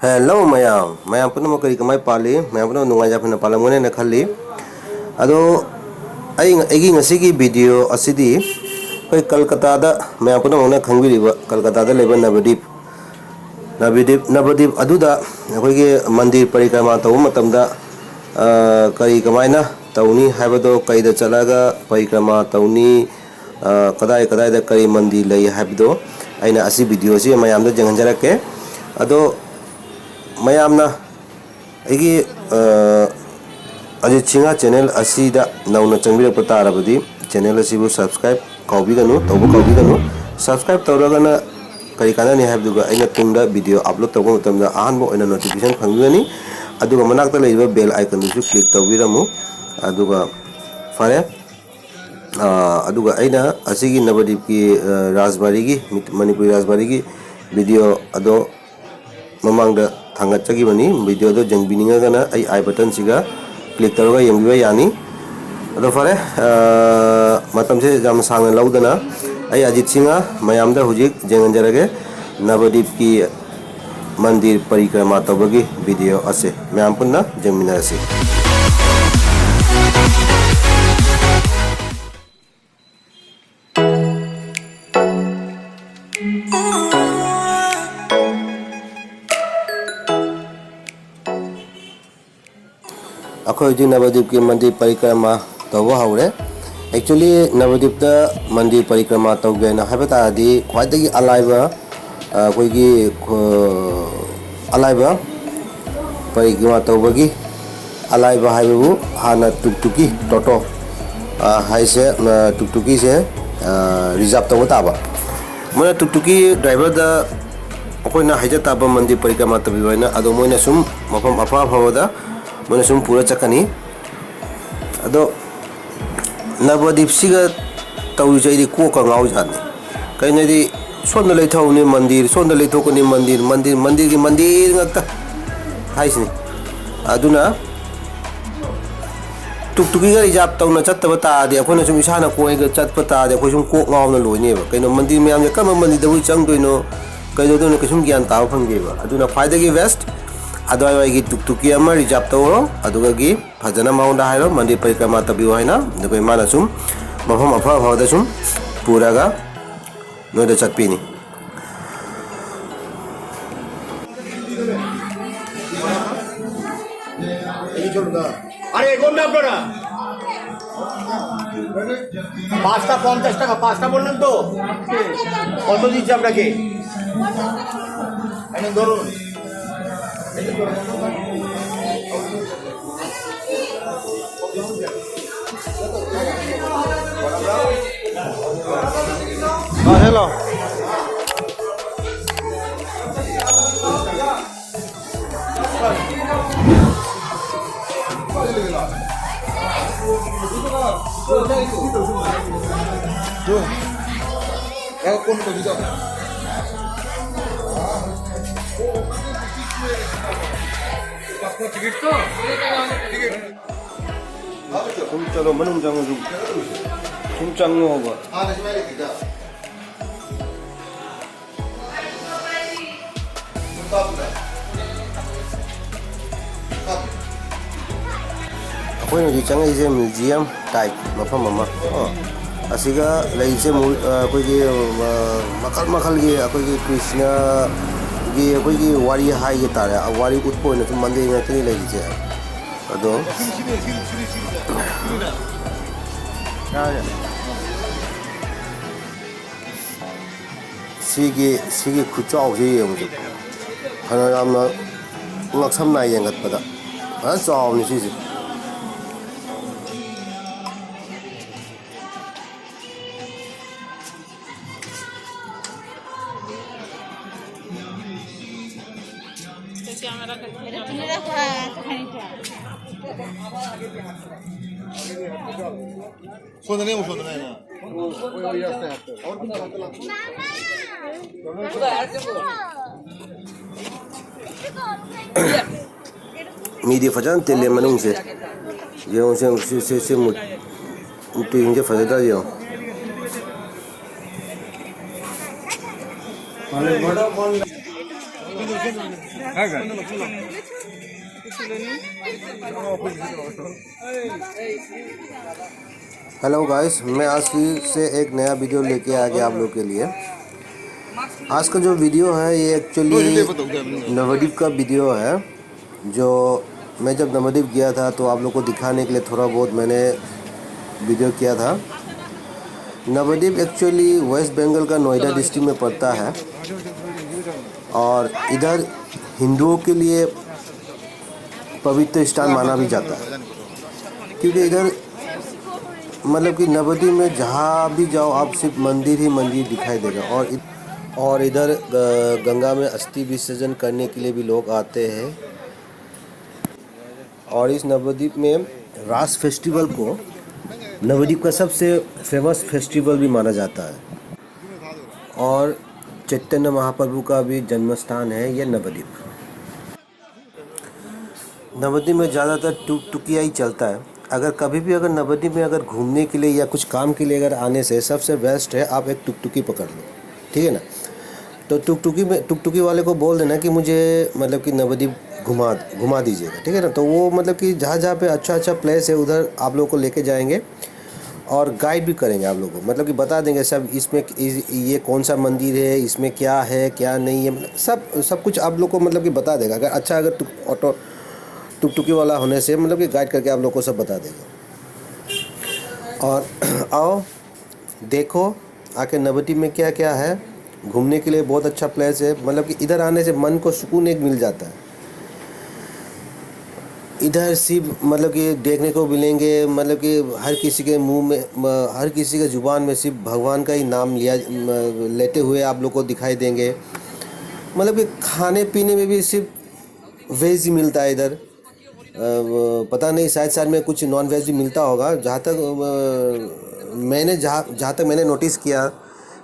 Hello mayam, mayam pun mau kari kamai pali, mayam pun nungai japna palamune na khali. Ado ai ngasi ki video asidi koi Kolkata da mayam pun mau na khangbi riba Kolkata da leba Navadip aduda koi ki mandir parikrama tawu matamda kari kamai na tawni haibado kai da chalaga parikrama tawni kadai da kari mandir lai haibado aina asi video si mayam da janganjarake ado mayamna aigi Ajit Sinha channel asida nauna changbirappa tarabadi channel asibu subscribe kaubiganu subscribe tawragana kari kanani haibduga aina tungda video upload tawba matamda ahanbo aina notification phangani aduga manakta leiba bell icon dusu click tawbiramu aduga fare aduga aina asigi Navadip ki Rajbari gi Manipuri Rajbari gi video ado mamangda thangat chagi bani video do jang bininga gana ai button siga click targa yengbiba yani ado fare matam se jam sang laudana ai Ajit Sinha mayam da hujik janganjarage Navadip ki mandir parikrama tawbagi video ase mayam punna jangminarase अखोई जी नवद्वीप की मंदिर परिक्रमा तब हौरे actually Nabadwip मंदिर परिक्रमा तौगेना हाबतादी ख्वाइदगी अलाइबा कोइगी अलाइबा परिक्रमा तौबगी अलाइबा हाइबु हाना टुकटुकी टोटो हाइसे टुकटुकी से reserve तौबा ताबा मोना टुकटुकी ड्राइवर दा अखोइना हाइजा ताबा मंदिर परिक्रमा तबिबाइना अदो मोइना सुम मफम अफा अफावदा मैंने सुम पूरा चकनी अदो Navadip सिगा तौरी को का गाँव जाने कहीं सोन लेथौनी मंदिर सोन लेथोकनी मंदिर की मंदिर ngakta हाइसनी अदुना टुकटुकी का रिजर्व तौना चत्तबा तादे अखोना सुम इसाना कोइगा चत्पा तादे अखोइ सुम कोक गावना लोइनेबा कइनो मंदिर मयाम कम मंदिर दबु चंगदोइनो कइदोनो कसुम ज्ञान ताव फंगेबा अदुना फायदागी वेस्ट अदवाई टुकटुकी रिजर्व तौरो अदुगी फजना माउंडा हाइरो मंदिर परिक्रमा तबियो हाइना दुगै माना सुम मफम अफा अफादा सुम पुरागा नोइदा चटपिनी अरे गोंडा आपना पास्ता 50 টাকা पास्ता বললাম তো কত দিচ্ছি আপনাকে এই ধরুন hello तुम चलो मनुम जाओ तुम चंगो होगा अखोई हजी चंगे म्यूजियम टाइप मफम अमा असिगा लैसे अखोई मखल मखल की अखोई कृष्ण की अखोई वारी हाई के तारे वारी उत्पोन मंदिर ngakini लैसे अदो सिगी खुचाव से येंगजु फना यामना ngaksamna yengatpada ha chawni sisi media फजन तेले मनुंग से ये से मुट्टी इंजे फजदा यो हेलो गाइस, मैं आज फिर से एक नया वीडियो लेके आ गया आप लोग के लिए। आज का जो वीडियो है ये एक्चुअली नवद्वीप का वीडियो है। जो मैं जब नवद्वीप गया था तो आप लोग को दिखाने के लिए थोड़ा बहुत मैंने वीडियो किया था। नवद्वीप एक्चुअली वेस्ट बंगाल का नोएडा डिस्ट्रिक्ट में पड़ता है और इधर हिंदुओं के लिए पवित्र स्थान माना भी जाता है, क्योंकि इधर मतलब कि नवद्वीप में जहाँ भी जाओ आप सिर्फ मंदिर ही मंदिर दिखाई देगा। और इधर गंगा में अस्थि विसर्जन करने के लिए भी लोग आते हैं। और इस नवद्वीप में रास फेस्टिवल को नवद्वीप का सबसे फेमस फेस्टिवल भी माना जाता है। और चैतन्य महाप्रभु का भी जन्म स्थान है यह नवद्वीप। नवद्वीप में ज़्यादातर टुकटुकिया ही चलता है। अगर कभी भी अगर नवद्वीप में अगर घूमने के लिए या कुछ काम के लिए अगर आने से सबसे बेस्ट है आप एक टुकटुकी पकड़ लो, ठीक है ना। तो टुकटुकी वाले को बोल देना कि मुझे मतलब कि नवद्वीप घुमा दीजिएगा, ठीक है ना। तो वो मतलब कि जहाँ पे अच्छा प्लेस है उधर आप लोगों को लेके जाएंगे और गाइड भी करेंगे आप लोगों को, मतलब कि बता देंगे सब इसमें ये कौन सा मंदिर है, इसमें क्या है क्या नहीं है, मतलब सब कुछ आप लोग को मतलब कि बता देगा। अगर टुकटुकी वाला होने से मतलब कि गाइड करके आप लोग को सब बता देगा। और आओ देखो आके नवद्वीप में क्या क्या है घूमने के लिए। बहुत अच्छा प्लेस है, मतलब कि इधर आने से मन को सुकून एक मिल जाता है। इधर सिर्फ मतलब कि देखने को मिलेंगे, मतलब कि हर किसी के मुंह में, हर किसी के ज़ुबान में सिर्फ भगवान का ही नाम लेते हुए आप लोग को दिखाई देंगे। मतलब कि खाने पीने में भी सिर्फ वेज ही मिलता है इधर। पता नहीं शायद में कुछ नॉन वेज भी मिलता होगा। जहाँ तक मैंने नोटिस किया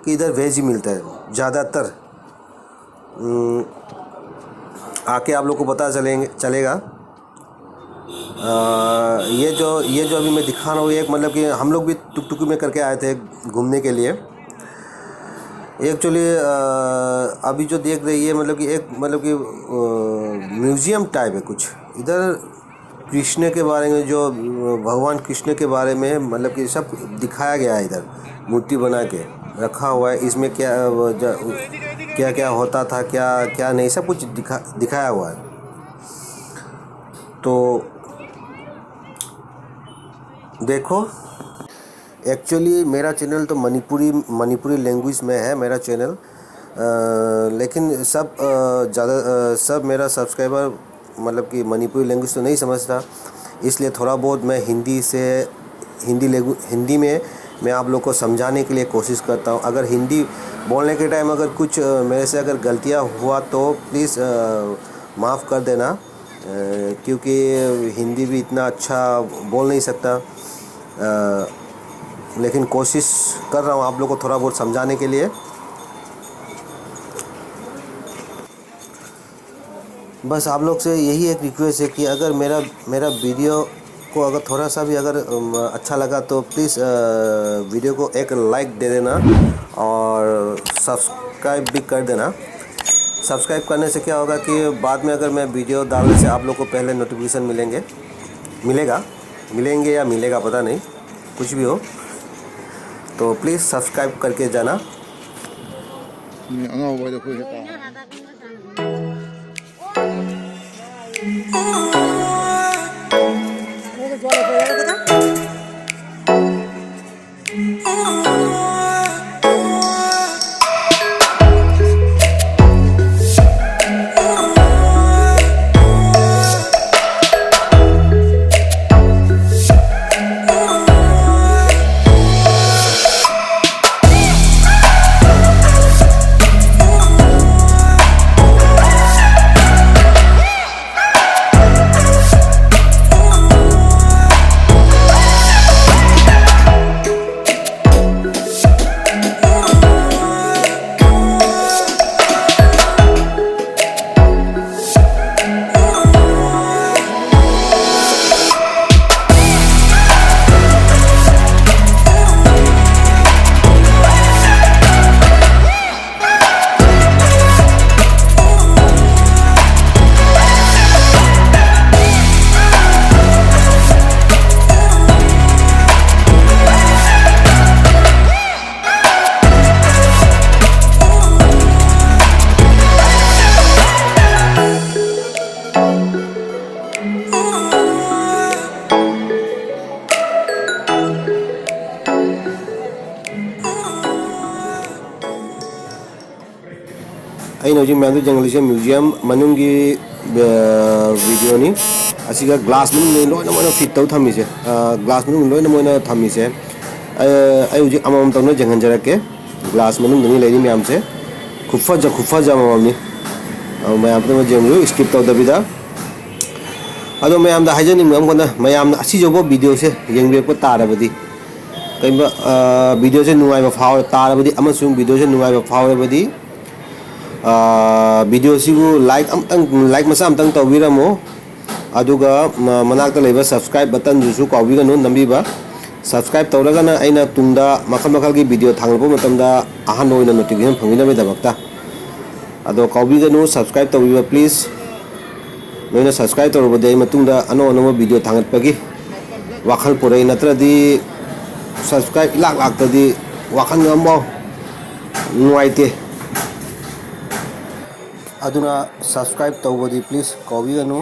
कि इधर वेज ही मिलता है ज़्यादातर। आके आप लोग को पता चलेगा। ये जो अभी मैं दिखा रहा हूँ एक मतलब कि हम लोग भी टुकटुकी में करके आए थे घूमने के लिए। एक्चुअली अभी जो देख रही है मतलब कि एक मतलब कि म्यूज़ियम टाइप है कुछ। इधर कृष्ण के बारे में, जो भगवान कृष्ण के बारे में मतलब कि सब दिखाया गया है। इधर मूर्ति बना के रखा हुआ है। इसमें क्या क्या होता था, क्या क्या नहीं, सब कुछ दिखाया हुआ है। तो देखो, एक्चुअली मेरा चैनल तो मणिपुरी लैंग्वेज में है मेरा चैनल। लेकिन सब मेरा सब्सक्राइबर मतलब कि मणिपुरी लैंग्वेज तो नहीं समझता, इसलिए थोड़ा बहुत मैं हिंदी में मैं आप लोग को समझाने के लिए कोशिश करता हूँ। अगर हिंदी बोलने के टाइम अगर कुछ मेरे से अगर गलतियाँ हुआ तो प्लीज़ माफ़ कर देना, क्योंकि हिंदी भी इतना अच्छा बोल नहीं सकता। लेकिन कोशिश कर रहा हूँ आप लोग को थोड़ा बहुत समझाने के लिए। बस आप लोग से यही एक रिक्वेस्ट है कि अगर मेरा वीडियो को अगर थोड़ा सा भी अगर अच्छा लगा तो प्लीज़ वीडियो को एक लाइक दे देना और सब्सक्राइब भी कर देना। सब्सक्राइब करने से क्या होगा कि बाद में अगर मैं वीडियो डालने से आप लोग को पहले नोटिफिकेशन मिलेंगे या मिलेगा पता नहीं, कुछ भी हो। तो प्लीज़ सब्सक्राइब करके जाना। ꯑꯩꯅ ꯍꯧꯖꯤꯛ ꯃꯌꯥꯝꯗ ꯌꯦꯡꯍꯜꯂꯤꯁꯦ म्यूजियम ꯃꯅꯨꯡꯒꯤ ꯚꯤꯗꯤꯑꯣꯅꯤ ꯑꯁꯤꯒ ꯒ꯭ꯂꯥꯁ ꯃꯅꯨꯡꯗ ꯂꯣꯏꯅ ꯃꯣꯏꯅ ꯐꯤꯠ ꯇꯧ ꯊꯝꯃꯤꯁꯦ ꯒ꯭ꯂꯥꯁ ꯃꯅꯨꯡꯗ ꯂꯣꯏꯅ ꯃꯣꯏꯅ ꯊꯝꯃꯤꯁꯦ ꯑꯩ ꯍꯧꯖꯤꯛ ꯑꯃꯃꯝ ꯇꯧꯅ ꯌꯦꯡꯍꯟꯖꯔꯛꯀꯦ ꯒ꯭ꯂꯥꯁ ꯃꯅꯨꯡꯗꯅꯤ ꯂꯩꯔꯤ ꯃꯌꯥꯝꯁꯦ ꯈꯨꯐꯖ ꯑꯃꯃꯝꯅꯤ ꯃꯌꯥꯝ ꯄꯨꯝꯅꯃꯛ ꯌꯦꯡꯕꯤꯌꯨ ꯁ꯭ꯀꯤꯞ ꯇꯧꯗꯕꯤꯗ ꯑꯗꯣ ꯃꯌꯥꯝꯗ ꯍꯥꯏꯖꯅꯤꯡꯕ ꯑꯃꯅ ꯃꯌꯥꯝꯅ ꯑꯁꯤꯖꯧꯕ ꯚꯤꯗꯤꯑꯣꯁꯦ ꯌꯦꯡꯕꯤꯔꯛꯄ ꯇꯥꯔꯕꯗꯤ ꯀꯩꯒꯨꯝꯕ ꯚꯤꯗꯤꯑꯣꯁꯦ ꯅꯨꯡꯉꯥꯏꯕ ꯐꯥꯎꯔ ꯇꯥꯔꯕꯗꯤ ꯑꯃꯁꯨꯡ ꯚꯤꯗꯤꯑꯣꯁꯦ ꯅꯨꯡꯉꯥꯏꯕ ꯐꯥꯎꯔꯕꯗꯤ ꯚꯤꯗꯤꯑꯣꯁꯤꯕꯨ ꯂꯥꯏꯛ ꯃꯆꯥ ꯑꯃꯇꯪ ꯇꯧꯕꯤꯔꯝꯃꯣ ꯑꯗꯨꯒ ꯃꯅꯥꯛꯇ ꯂꯩꯕ ꯁꯕꯁꯀ꯭ꯔꯥꯏꯕ ꯕꯇꯟꯗꯨꯁꯨ ꯀꯥꯎꯕꯤꯒꯅꯨ ꯅꯝꯕꯤꯕ ꯁꯕꯁꯀ꯭ꯔꯥꯏꯕ ꯇꯧꯔꯒꯅ ꯑꯩꯅ ꯇꯨꯡꯗ ꯃꯈꯜ ꯃꯈꯜꯒꯤ ꯚꯤꯗꯤꯑꯣ ꯊꯥꯡꯂꯛꯄ ꯃꯇꯝꯗ ꯑꯍꯥꯟꯕ ꯑꯣꯏꯅ ꯅꯣꯇꯤꯐꯤꯀꯦꯁꯟ ꯐꯪꯕꯤꯅꯕꯒꯤꯗꯃꯛꯇ ꯑꯗꯣ ꯀꯥꯎꯕꯤꯒꯅꯨ ꯁꯕꯁꯀ꯭ꯔꯥꯏꯕ ꯇꯧꯕꯤꯕ ꯄ꯭ꯂꯤꯖ ꯅꯣꯏꯅ ꯁꯕꯁꯀ꯭ꯔꯥꯏꯕ ꯇꯧꯔꯕꯗꯤ ꯑꯩ ꯃꯇꯨꯡꯗ ꯑꯅꯧ ꯑꯅꯧꯕ ꯚꯤꯗꯤꯑꯣ ꯊꯥꯡꯒꯠꯄꯒꯤ ꯋꯥꯈꯜ ꯄꯨꯔꯛꯏ ꯅꯠꯇ꯭ꯔꯗꯤ ꯁꯕꯁꯀ꯭ꯔꯥꯏꯕ ꯏꯂꯥꯛ ꯂꯥꯛꯇꯗꯤ ꯋꯥꯈꯜ ꯑꯃꯐꯥꯎ ꯅꯨꯡꯉꯥꯏꯇꯦ ꯑꯗꯨꯅ ꯁꯕꯁꯀ꯭ꯔꯥꯏꯕ ꯇꯧꯕꯗꯤ ꯄ꯭ꯂꯤꯖ ꯀꯥꯎꯕꯤꯒꯅꯨ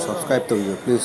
ꯁꯕꯁꯀ꯭ꯔꯥꯏꯕ ꯇꯧꯕꯤꯌꯨ प्लीज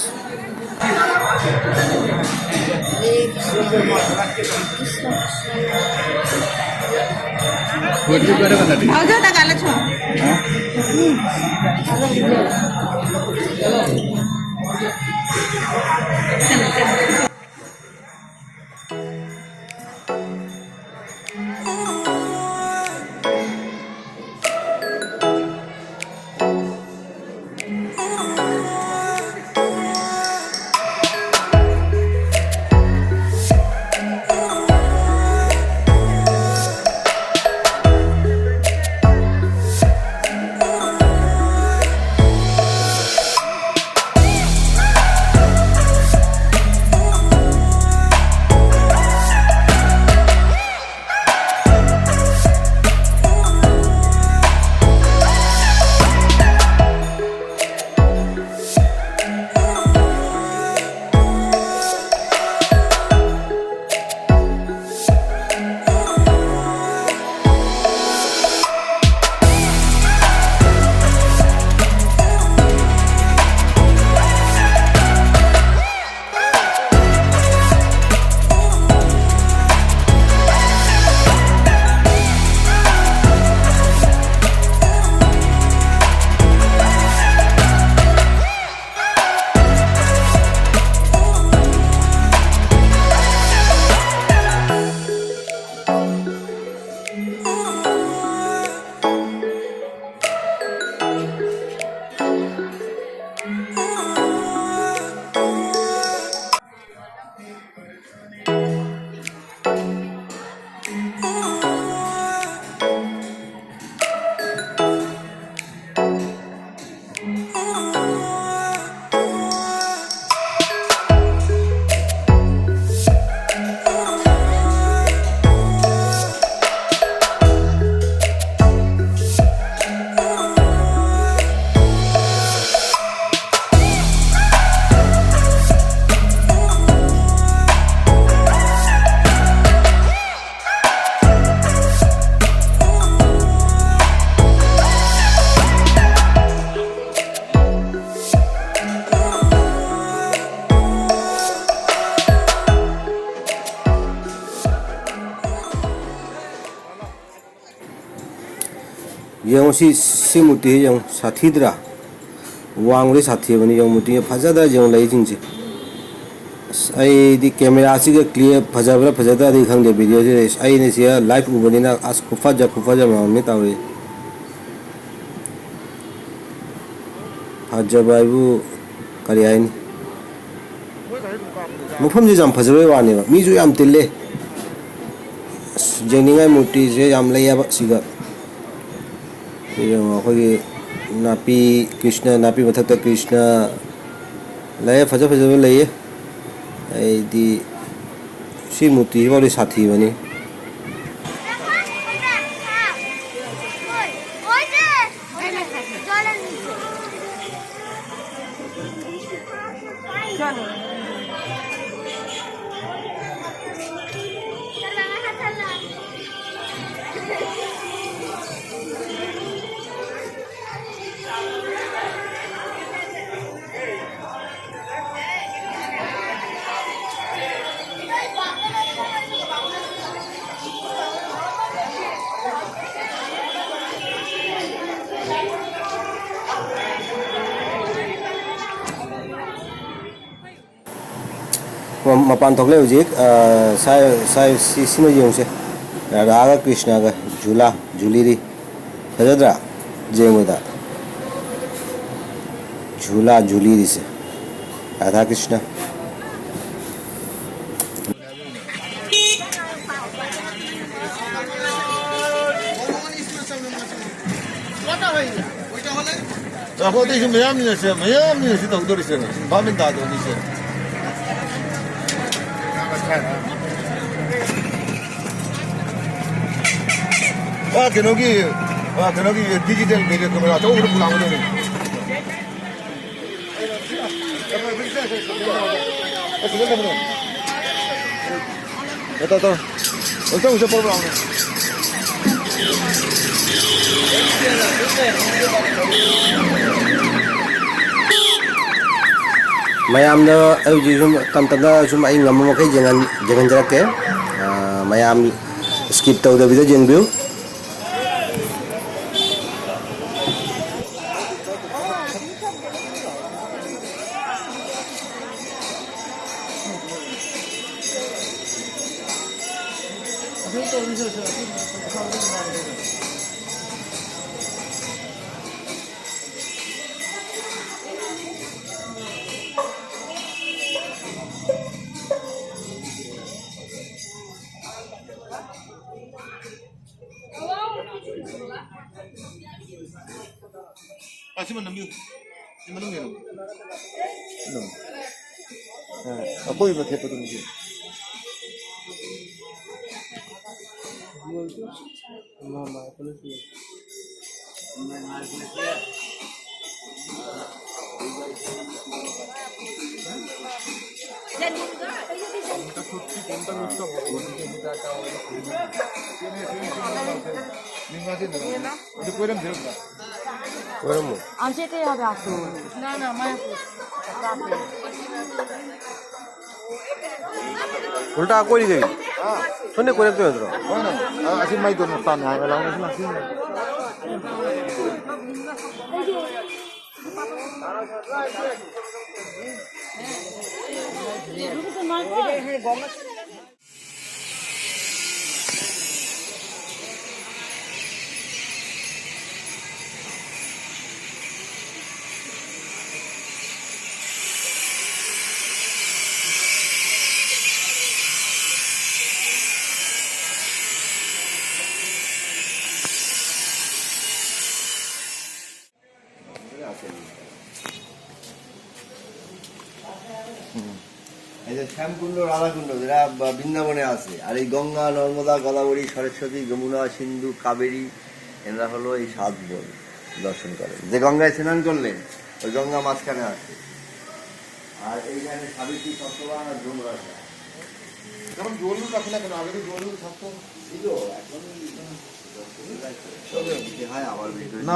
ꯌꯦꯡꯉꯣ ꯁꯤ ꯃꯨꯔꯇꯤ ꯌꯦꯡꯉꯣ ꯁꯥꯊꯤꯗ꯭ꯔꯥ ꯋꯥꯡꯕꯗꯤ ꯁꯥꯊꯤꯕꯅꯤ ꯌꯦꯡꯉꯣ ꯃꯨꯔꯇꯤ ꯐꯖꯗ꯭ꯔꯥ ꯌꯦꯡꯉꯣ ꯂꯩꯁꯤꯡꯁꯦ ꯑꯁ ꯑꯩꯗꯤ ꯀꯦꯃꯦꯔꯥꯁꯤꯒ ꯀ꯭ꯂꯤꯌꯔ ꯐꯖꯕ꯭ꯔꯥ ꯐꯖꯗ꯭ꯔꯗꯤ ꯈꯪꯗꯦ ꯚꯤꯗꯤꯑꯣꯁꯦ ꯑꯩꯅ ꯁꯤ ꯂꯥꯏꯚ ꯎꯕꯅꯤꯅ ꯑꯁ ꯈꯨꯐꯖ ꯃꯌꯥꯝꯅꯤ ꯇꯧꯔꯤ ꯐꯖꯕ ꯍꯥꯏꯕꯨ ꯀꯔꯤ ꯍꯥꯏꯅꯤ ꯃꯐꯝꯁꯤ ꯌꯥꯝ ꯐꯖꯕꯩ ꯋꯥꯅꯦꯕ ꯃꯤꯁꯨ ꯌꯥꯝ ꯇꯤꯜꯂꯦ ꯑꯁ ꯌꯦꯡꯅꯤꯡꯉꯥꯏ ꯃꯨꯔꯇꯤꯁꯦ ꯌꯥꯝ ꯂꯩꯌꯦꯕ ꯁꯤꯒ ꯌꯦꯡꯉꯣ ꯑꯩꯈꯣꯏꯒꯤ ꯅꯥꯄꯤ ꯀ꯭ꯔꯤꯁꯅ ꯅꯥꯄꯤ ꯃꯊꯛꯇ ꯀ꯭ꯔꯤꯁꯅ ꯂꯩꯌꯦ ꯐꯖꯕ ꯂꯩꯌꯦ ꯑꯩꯗꯤ ꯁꯤ ꯃꯨꯔꯇꯤꯁꯤꯐꯥꯎꯗꯤ ꯁꯥꯊꯤꯕꯅꯤ Mapan thok le ujik sai sino yungse Radha Krishna ga Jula Juliri Rajadra Jemuda Jula Juliri se Radha Krishna Ako tayo mayami na siya tawdori siya. Bamin dado ni siya. Kenogi digital media kamera to udah pulang udah nih. Itu usah pulang. Mayamno ayuji tam-tamda sum ay ngam mo kay jangan jarak ke mayam skip taw da bida jengbiu Simon nambil. Simon nambil. No. Apa yang pakai patut ni? Itu kau yang berapa? Wala mo Anche te হবে আসুন না না মায়া ulta koi gei sonne kore to yandro Mana? Asin mai dono tan hai walau asin asin. এই যে শ্যামকুণ্ড রাধাকুণ্ড যেটা বৃন্দাবনে আছে আর এই গঙ্গা নর্মদা গোদাবরী সরস্বতী যমুনা সিন্ধু কাবেরী এরা হলো এই 7 বোন দর্শন করেন যে গঙ্গায় স্নান করলেন ওই গঙ্গা মাঝখানে আছে আর এইখানে সাবিত্রী সত্যবান আর Yamaraja Kamu jual dulu tak kena ada tu jual dulu satu. ছিল এখন হ্যাঁ আবার না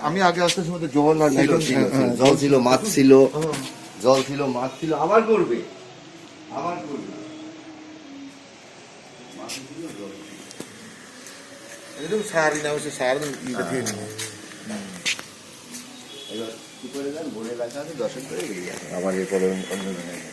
আমি আগে আসতে সময় তো জল আর জল ছিল মাছ ছিল আবার করবে এরকম সারি না হচ্ছে সার ইটা দিয়ে এবার কি করে যান ভোরে রাখা আছে দর্শন করে বেরিয়ে আসে আবার এরপরে অন্য জায়গায়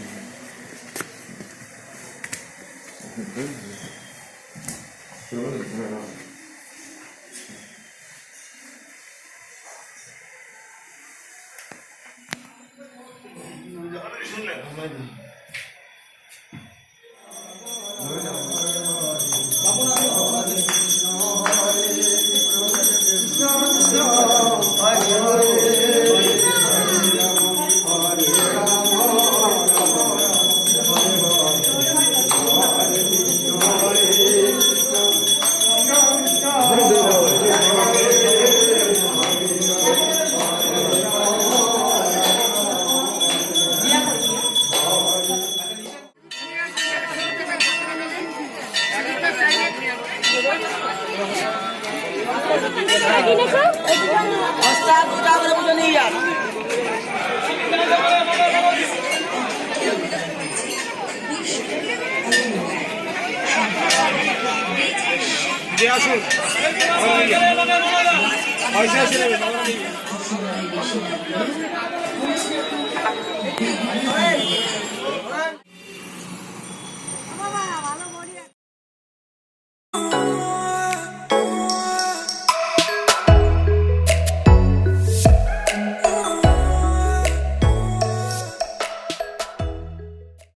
আসুন